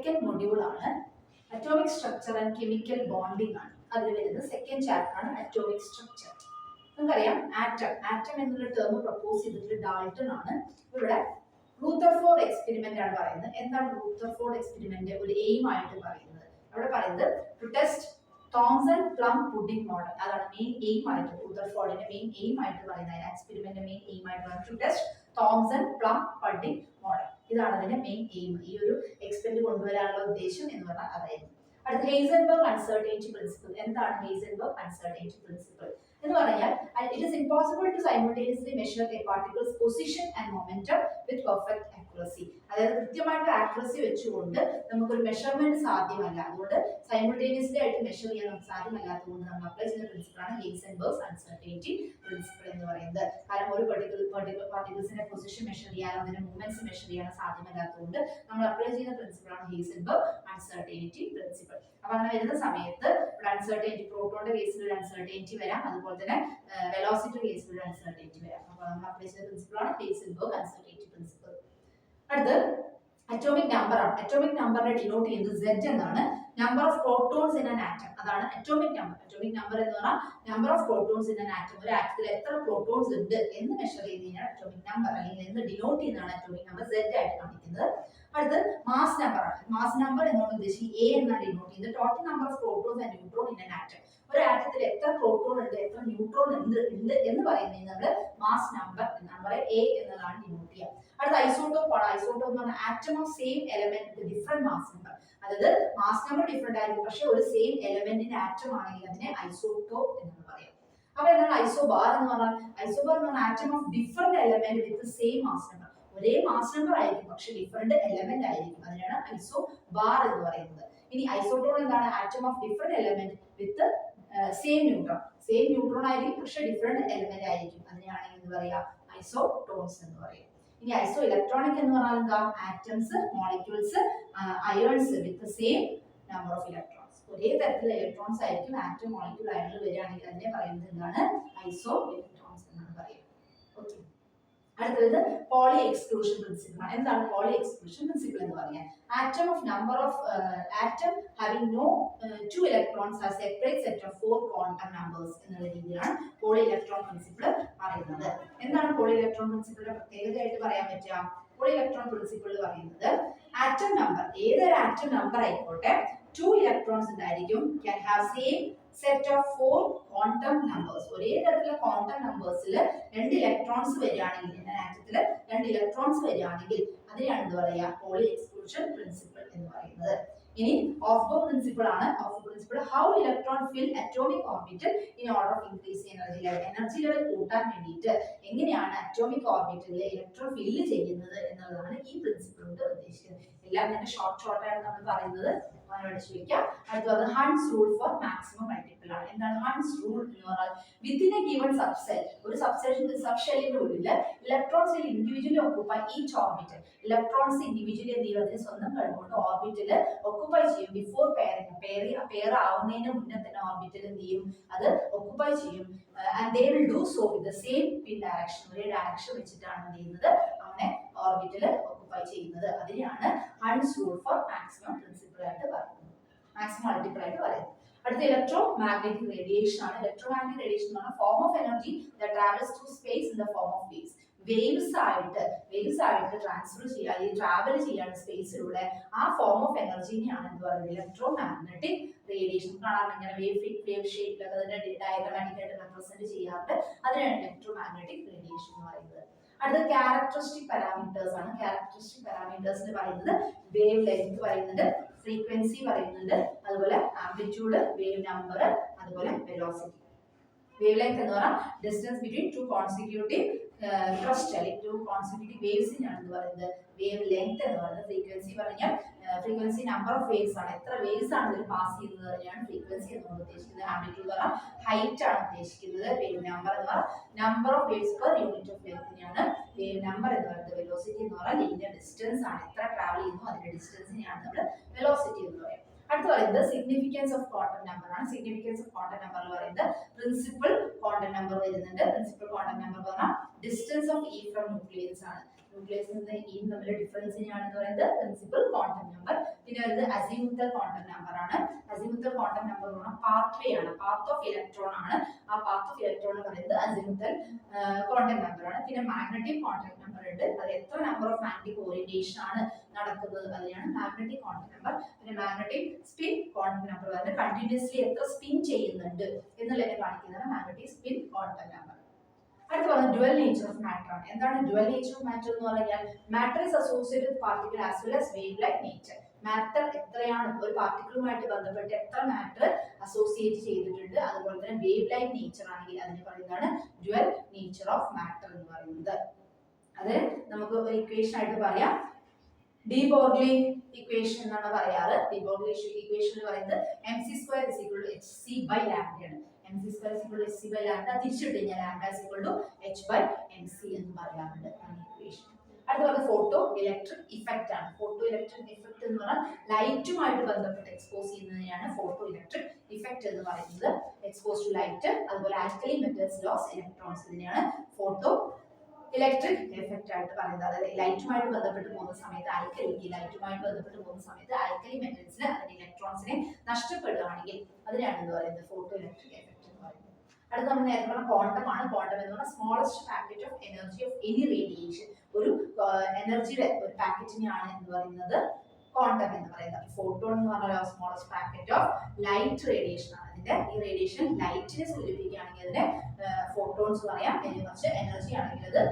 Second module ആണ്. Atomic structure and chemical bonding ആണ് അതിൽ വരുന്ന സെക്കൻഡ് ചാപ്റ്റർ ആണ് അറ്റോമിക് സ്ട്രക്ചർ. നമുക്കറിയാം ആറ്റം എന്നുള്ള ടേം പ്രപ്പോസ് ചെയ്തിട്ടുള്ള ഡാൾട്ടൺ ആണ്. ഇവിടെ റൂതർഫോർഡ് എക്സ്പെരിമെന്റ് ആണ് പറയുന്നത്. എന്താണ് റൂതർഫോർഡ് എക്സ്പെരിമെന്റ് ഒരു എയിം ആയിട്ട് പറയുന്നത്? അവിടെ പറയുന്നത് to test Thomson plum pudding model. അതാണ് മെയിൻ എയിം ആയിട്ട് റൂതർഫോർഡിന്റെ മെയിൻ എയിം ആയിട്ട് പറയുന്നത്. എക്സ്പെരിമെന്റ് മെയിൻ എയിം ആയിട്ട് പറയുന്നത് to test Thomson plum pudding model. ഇതാണ് അതിന്റെ മെയിൻ എയിം. ഈ ഒരു എക്സ്പെരിമെന്റ് കൊണ്ടുവരാനുള്ള ഉദ്ദേശം എന്ന് പറഞ്ഞാൽ അതായിരുന്നു. അടുത്ത ഹെയ്സൻബർഗ് അൺസർട്ടനിറ്റി പ്രിൻസിപ്പിൾ. എന്താണ് ഹെയ്സൻബർഗ് അൺസർട്ടനിറ്റി പ്രിൻസിപ്പിൾ എന്ന് പറഞ്ഞാൽ it is impossible to simultaneously measure a particle's position and momentum with perfect accuracy. അതായത് കൃത്യമായിട്ട് ആക്യുറസി വെച്ചുകൊണ്ട് നമുക്കൊരു മെഷർമെന്റ് സാധ്യമല്ല. അതുകൊണ്ട് സൈമൾട്ടേനിയസ്ലി ആയിട്ട് മെഷർ ചെയ്യാൻ നമുക്ക് സാധ്യമല്ലാത്തതുകൊണ്ട് നമ്മൾ അപ്ലൈ ചെയ്യുന്ന പ്രിൻസിപ്പിളാണ് ഹെയ്സൻബർഗ് അൺസർട്ടനിറ്റി പ്രിൻസിപ്പിൾ എന്ന് പറയുന്നത്. കാരണം ഒരു പാർട്ടിക്കിൾസിന്റെ പൊസിഷൻ മെഷർ ചെയ്യാനോ അതിന്റെ മൂവ്മെന്റ്സ് മെഷർ ചെയ്യാനോ സാധ്യമല്ലാത്തതുകൊണ്ട് നമ്മൾ അപ്ലൈ ചെയ്യുന്ന പ്രിൻസിപ്പിളാണ് ഹെയ്സൻബർഗ് അൺസർട്ടനിറ്റി പ്രിൻസിപ്പിൾ. അപ്പൊ അങ്ങനെ വരുന്ന സമയത്ത് ഇവിടെ അൺസർട്ടനിറ്റി, പ്രോട്ടോണിന്റെ കേസിൽ ഒരു അൺസർട്ടനിറ്റി വരാം, അതുപോലെ തന്നെ വെലോസിറ്റി കേസിൽ ഒരു അൺസർട്ടനിറ്റി വരാം. അപ്പൊ നമ്മൾ അപ്ലൈ ചെയ്ത പ്രിൻസിപ്പിളാണ് ഹെയ്സൻബർഗ് അൺസർട്ടനിറ്റി പ്രിൻസിപ്പിൾ. അടുത്ത് അറ്റോമിക് നമ്പർ ആണ്. അറ്റോമിക് നമ്പറിനെ ഡിനോട്ട് ചെയ്യുന്നത് Z എന്നാണ്. Number of protons in an atom, അതാണ് അറ്റോമിക് നമ്പർ. അറ്റോമിക് നമ്പർ എന്ന് പറഞ്ഞാൽ number of protons in an atom. ഒരു ആറ്റത്തിൽ എത്ര പ്രോട്ടോൺസ് ഉണ്ട് എന്ന് മെഷർ ചെയ്യുന്നതിനാണ് അറ്റോമിക് നമ്പർ, അല്ലെങ്കിൽ എന്ന് ഡിനോട്ട് ചെയ്യുന്നതാണ് അറ്റോമിക് നമ്പർ Z ആയിട്ട് കാണിക്കുന്നത്. അടുത്ത് മാസ് നമ്പർ ആണ്. മാസ് നമ്പർ എന്നോട് ഉദ്ദേശിച്ച് A എന്നാണ് ഡിനോട്ട് ചെയ്യുന്നത്. Total number of protons and neutron in an atom. ഒരു ആറ്റത്തിൽ എത്ര പ്രോട്ടോൺ ഉണ്ട്, എത്ര ന്യൂട്രോൺ ഉണ്ട് എന്ന് പറയുന്നത് നമ്മൾ മാസ് നമ്പർ എന്നാണ് പറയുക. A എന്നതാണ് ഡിനോട്ട് ചെയ്യുക. അടുത്ത ഐസോട്ടോപ്പ് ആണ്. ഐസോട്ടോപ്പ് എന്ന് പറഞ്ഞാൽ atom of same element different mass number. അതായത് മാസ് നമ്പർ ഡിഫറെന്റ് ആയിരിക്കും, പക്ഷെ ഒരു സെയിം എലമെന്റിന്റെ ആറ്റം ആണെങ്കിൽ അതിനെ ഐസോട്ടോപ്പ് എന്ന് പറയാം. അപ്പൊ എന്താണ് ഐസോബാർ എന്ന് പറഞ്ഞാൽ? ഐസോബാർ എന്ന് പറഞ്ഞാൽ atom of different element with same mass number. ഒരേ മാസ് നമ്പർ ആയിരിക്കും, പക്ഷെ ഡിഫറെന്റ് എലമെന്റ് ആയിരിക്കും. അതിനാണ് ഐസോബാർ എന്ന് പറയുന്നത്. ഇനി ഐസോട്ടോൺ എന്താണ്? Atom of different element with same neutron. Same neutron ആയിരിക്കും, പക്ഷെ ഡിഫറെന്റ് എലമെന്റ് ആയിരിക്കും. അതിനെയാണ് എന്ത് പറയാ? ഐസോട്ടോൺസ് എന്ന് പറയും. ഇനി ഐസോ ഇലക്ട്രോണിക് എന്ന് പറഞ്ഞാൽ എന്താ? Atoms, molecules, ions with same number of electrons. ഒരേ തരത്തിലുള്ള ഇലക്ട്രോൺസ് ആയിരിക്കും ആറ്റം, മോളിക്യൂൾ, അയോണുകൾ വരികയാണെങ്കിൽ അതിനെ പറയുന്നത് എന്താണ്? ഐസോ ഇലക്ട്രോൺസ് എന്നാണ് പറയുക. ഓക്കെ. അടുത്തത് പോളി എക്സ്ക്ലൂഷൻ പ്രിൻസിപ്പിൾ ആണ്. എന്താണ് പോളി എക്സ്ക്ലൂഷൻ പ്രിൻസിപ്പിൾ എന്ന് പറഞ്ഞാൽ? Atom of number of atom having no 2 electrons are separate set of 4 quantum numbers എന്നുള്ള രീതിയിലാണ് പോളി ഇലക്ട്രോൺ പ്രിൻസിപ്പിൾ പറയുന്നത്. എന്താണ് പോളി ഇലക്ട്രോൺ പ്രിൻസിപ്പിളിന്റെ പ്രത്യേകതയായിട്ട് പറയാൻ പറ്റുക? പോളി ഇലക്ട്രോൺ പ്രിൻസിപ്പിൾ പറയുന്നത് ആറ്റം നമ്പർ, ഏതൊരു ആറ്റം നമ്പർ ആയിക്കോട്ടെ, 2 ഇലക്ട്രോൺസ് ഉണ്ടായിരിക്കും. Can have same set of 4 quantum numbers. ഒരേ തരത്തിലുള്ള ക്വാണ്ടം നമ്പേഴ്സിൽ 2 ഇലക്ട്രോൺസ് വരികയാണെങ്കിൽ, ആറ്റത്തിൽ 2 ഇലക്ട്രോൺസ് വരികയാണെങ്കിൽ അതിനെയാണ് എന്ത് പറയുക? പോളി എക്സ്ക്ലൂഷൻ പ്രിൻസിപ്പിൾ എന്ന് പറയുന്നത്. ഇനി ഓഫ് പ്രിൻസിപ്പിൾ ആണ്. Aufbau principle how electron fill atomic orbital in order of increase energy level. Energy level കൂട്ടാൻ വേണ്ടിയിട്ട് എങ്ങനെയാണ് അറ്റോമിക് ഓർബിറ്റലിൽ ഇലക്ട്രോൺ ഫില്ല് ചെയ്യുന്നത് എന്നുള്ളതാണ് ഈ പ്രിൻസിപ്പിൾ കൊണ്ട് ഉദ്ദേശിക്കുന്നത്. എല്ലാം തന്നെ ഷോർട്ടാണ് നമ്മൾ പറയുന്നത്. അടുത്തത് Hund's rule for maximum multiple ആണ്. എന്താണ് ഹൺസ് റൂൾ എന്ന് പറഞ്ഞാൽ? വിത്തിൻ എ ഗിവൺ സബ്സെറ്റ്, ഒരു സബ്ഷെല്ലിന്റെ ഉള്ളിൽ electrons individually occupy each orbital. Electrons individually എന്ത് ചെയ്യും? അതിന് സ്വന്തം കഴിവുകൊണ്ട് ഓർബിറ്റൽ ഓക്കുപ്പൈ ചെയ്യും. ബിഫോർ പെയർ ആവുന്നതിന് മുന്നേ തന്നെ ഓർബിറ്റൽ എന്ത് ചെയ്യും? അത് ഓക്കുപ്പൈ ചെയ്യും. And they will do so with the same spin direction. ഒരേ ഡയറക്ഷൻ വെച്ചിട്ടാണ് എന്ത് ചെയ്യുന്നത്? അങ്ങനെ ഓർബിറ്റൽ ഓക്കുപ്പൈ ചെയ്യുന്നത്. അതിനെയാണ് Hund's rule for maximum principle ആയിട്ട് പറയുന്നത്, മാക്സിമം മൾട്ടിപ്പിൾ ആയിട്ട് പറയുന്നത്. അടുത്ത ഇലക്ട്രോ മാഗ്നറ്റിക് റേഡിയേഷൻ ആണ്. ഇലക്ട്രോ മാഗ്നറ്റിക് റേഡിയേഷൻ എന്ന് പറഞ്ഞാൽ form of energy that travels through space in the form of waves. Waves ആയിട്ട് ട്രാൻസ്ഫർ ചെയ്യുക, ട്രാവൽ ചെയ്യാണ് സ്പേസിലൂടെ. ആ ഫോം ഓഫ് എനർജിനെയാണ് എന്ത് പറയുന്നത്? Electro magnetic radiation. കാണാൻ ഇങ്ങനെ വേവ് ഷേപ്പിലൊക്കെ അതിന്റെ ഡയഗ്രമാറ്റിക് ആയിട്ട് റെപ്രസെന്റ് ചെയ്യാറുണ്ട്. അതിനാണ് ഇലക്ട്രോ മാഗ്നറ്റിക് റേഡിയേഷൻ എന്ന് പറയുന്നത്. അടുത്ത ക്യാരക്ടറിസ്റ്റിക് പാരാമീറ്റേഴ്സ് ആണ്. ക്യാരക്ടറിസ്റ്റിക് പാരാമീറ്റേഴ്സ് പറയുന്നത് വേവ് ലെങ്ത് പറയുന്നുണ്ട്, ഫ്രീക്വൻസി പറയുന്നുണ്ട്, അതുപോലെ ആംപ്ലിറ്റ്യൂഡ്, വേവ് നമ്പർ, അതുപോലെ വെലോസിറ്റി. വേവ് ലെങ്ത് എന്ന് പറഞ്ഞാൽ ഡിസ്റ്റൻസ് ബിറ്റ്വീൻ 2 കോൺസിക്യൂട്ടീവ് ക്രസ്റ്റ് അല്ലെങ്കിൽ 2 കോൺസിക്യൂട്ടീവ് വേവ്സിനാണ് എന്ന് പറയുന്നത് വേവ് ലെങ്ത് എന്ന് പറയുന്നത്. ഫ്രീക്വൻസി പറഞ്ഞാൽ ഫ്രീക്വൻസി നമ്പർ ഓഫ് വേവ്സ് ആണ്, എത്ര വേവ്സ് ആണ് ഇതിൽ പാസ് ചെയ്യുന്നത് പറഞ്ഞാണ് ഫ്രീക്വൻസി എന്ന് ഉദ്ദേശിക്കുന്നത്. ആംപ്ലിറ്റ്യൂഡ് പറഞ്ഞാൽ ഹൈറ്റ് ആണ് ഉദ്ദേശിക്കുന്നത്. വേവ് നമ്പർ എന്ന് പറഞ്ഞാൽ number of waves per unit of ലെങ്തിനെയാണ് വേവ് നമ്പർ എന്ന് പറയുന്നത്. വെലോസിറ്റി എന്ന് പറഞ്ഞാൽ ഇതിന്റെ ഡിസ്റ്റൻസ് ആണ്, എത്ര ട്രാവൽ ചെയ്യുന്നു അതിന്റെ ഡിസ്റ്റൻസിനെയാണ് നമ്മൾ വെലോസിറ്റി എന്ന് പറയുന്നത്. അടുത്ത പറയുന്നത് സിഗ്നിഫിക്കൻസ് ഓഫ് ക്വാണ്ടം നമ്പർ ആണ്. സിഗ്നിഫിക്കൻസ് ഓഫ് ക്വാണ്ടം നമ്പർ എന്ന് പറയുന്നത് പ്രിൻസിപ്പൽ ക്വാണ്ടം നമ്പർ വരുന്നുണ്ട്. പ്രിൻസിപ്പൽ ക്വാണ്ടം നമ്പർ പറഞ്ഞാൽ distance of E from nucleus ആണ്. ന്യൂക്ലിയസിൽ നിന്ന് ഇ തമ്മിൽ ഡിഫറൻസിനെയാണ് എന്ന് പറയുന്നത് പ്രിൻസിപ്പൽ ക്വാണ്ടം നമ്പർ. പിന്നെ വരുന്നത് അസിമുത്തൽ ക്വാണ്ടം നമ്പർ ആണ്. അസിമുത്തൽ ക്വാണ്ടം നമ്പർ എന്ന് പറഞ്ഞാൽ പാത്ത് വേ ആണ്, പാത്ത് ഓഫ് ഇലക്ട്രോൺ ആണ്. ആ പാത്ത് ഓഫ് ഇലക്ട്രോൺ എന്ന് പറയുന്നത് അസിമുത്തൽ ക്വാണ്ടം നമ്പർ ആണ്. പിന്നെ മാഗ്നറ്റിക് ക്വാണ്ടം നമ്പർ ഉണ്ട്, അത് എത്ര നമ്പർ ഓഫ് മാഗ്നറ്റിക് ഓറിയന്റേഷൻ ആണ് നടക്കുന്നത് അതിനാണ് മാഗ്നറ്റിക് ക്വാണ്ടം നമ്പർ. പിന്നെ മാഗ്നറ്റിക് സ്പിൻ ക്വാണ്ടം നമ്പർ വരുന്നത് കണ്ടിന്യൂസ്ലി എത്ര സ്പിൻ ചെയ്യുന്നുണ്ട് എന്നുള്ളതിനെ കാണിക്കുന്നതാണ് മാഗ്നറ്റിക് സ്പിൻ ക്വാണ്ടം നമ്പർ. അടുത്ത പറഞ്ഞ ഡ്യുവൽ നേച്ചർ ഓഫ് മാറ്റർ ആണ്. എന്താണ് ഡ്യുവൽ നേച്ചർ ഓഫ് മാറ്റർ എന്ന് പറഞ്ഞാൽ matter is associated with particle as well as wave like nature. Matter എത്രയാണ് ഒരു പാർട്ടിക്കിളുമായിട്ട് ബന്ധപ്പെട്ട് എത്ര മാറ്റർ അസോസിയേറ്റ് ചെയ്തിട്ടുണ്ട്, അതുപോലെ തന്നെ വേവ് ലൈക്ക് നേച്ചർ ആണെങ്കിൽ അതിനെ പറയുന്നതാണ് ഡ്യുവൽ നേച്ചർ ഓഫ് മാറ്റർ എന്ന് പറയുന്നത്. അത് നമുക്ക് ഒരു ഇക്വേഷൻ ആയിട്ട് പറയാം. ഡി ബോർഗ്ലി ഇക്വേഷൻ എന്നാണ് പറയാറ്. ഡി ബോർഗ്ലി ഇക്വേഷൻ എന്ന് പറയുന്നത് mc² = hc/λ ആണ്. mc² = hc/λ തിരിച്ചിട്ട് കഴിഞ്ഞാൽ λ h/mc എന്ന് പറയാറുണ്ട് ഇക്വേഷൻ. അടുത്ത പറഞ്ഞ ഫോട്ടോ ഇലക്ട്രിക് ഇഫക്റ്റ് ആണ്. ഫോട്ടോ ഇലക്ട്രിക് ഇഫക്റ്റ് എന്ന് പറഞ്ഞാൽ ലൈറ്റുമായിട്ട് ബന്ധപ്പെട്ട് എക്സ്പോസ് ചെയ്യുന്നതിനെയാണ് ഫോട്ടോ ഇലക്ട്രിക് ഇഫക്റ്റ് എന്ന് പറയുന്നത്. എക്സ്പോസ് ടു ലൈറ്റ്, അതുപോലെ ആൽക്കലി മെറ്റൽസ് ലോസ് ഇലക്ട്രോൺസ്, ഇതിനെയാണ് ഫോട്ടോ ഇലക്ട്രിക് എഫക്റ്റ് ആയിട്ട് പറയുന്നത്. അതായത് ലൈറ്റുമായിട്ട് ബന്ധപ്പെട്ട് പോകുന്ന സമയത്ത് ലൈറ്റുമായിട്ട് ബന്ധപ്പെട്ട് പോകുന്ന സമയത്ത് ആൽക്കലി മെറ്റൽസിന് അതിന്റെ ഇലക്ട്രോൺസിനെ നഷ്ടപ്പെടുകയാണെങ്കിൽ അതിനാണ് എന്ന് പറയുന്നത് ഫോട്ടോ ഇലക്ട്രിക് എഫക്റ്റ് എന്ന് പറയുന്നത്. അടുത്ത നമ്മൾ നേരത്തെ പറഞ്ഞ ക്വാണ്ടം ആണ്. ക്വാണ്ടം എന്ന് പറഞ്ഞാൽ smallest packet of energy of any radiation. ഒരു എനർജിയുടെ ഒരു പാക്കറ്റിനെയാണ് എന്ന് പറയുന്നത് ക്വാണ്ടം എന്ന് പറയുന്നത്. ഫോട്ടോൺ എന്ന് പറഞ്ഞാൽ smallest packet of light radiation ആണ്. ഇതിന്റെ ഈ റേഡിയേഷൻ ലൈറ്റിനെ സൂചിപ്പിക്കുകയാണെങ്കിൽ അതിനെ ഫോട്ടോൺസ് പറയാം. അതിനെ കുറച്ച് എനർജി ആണെങ്കിൽ അത്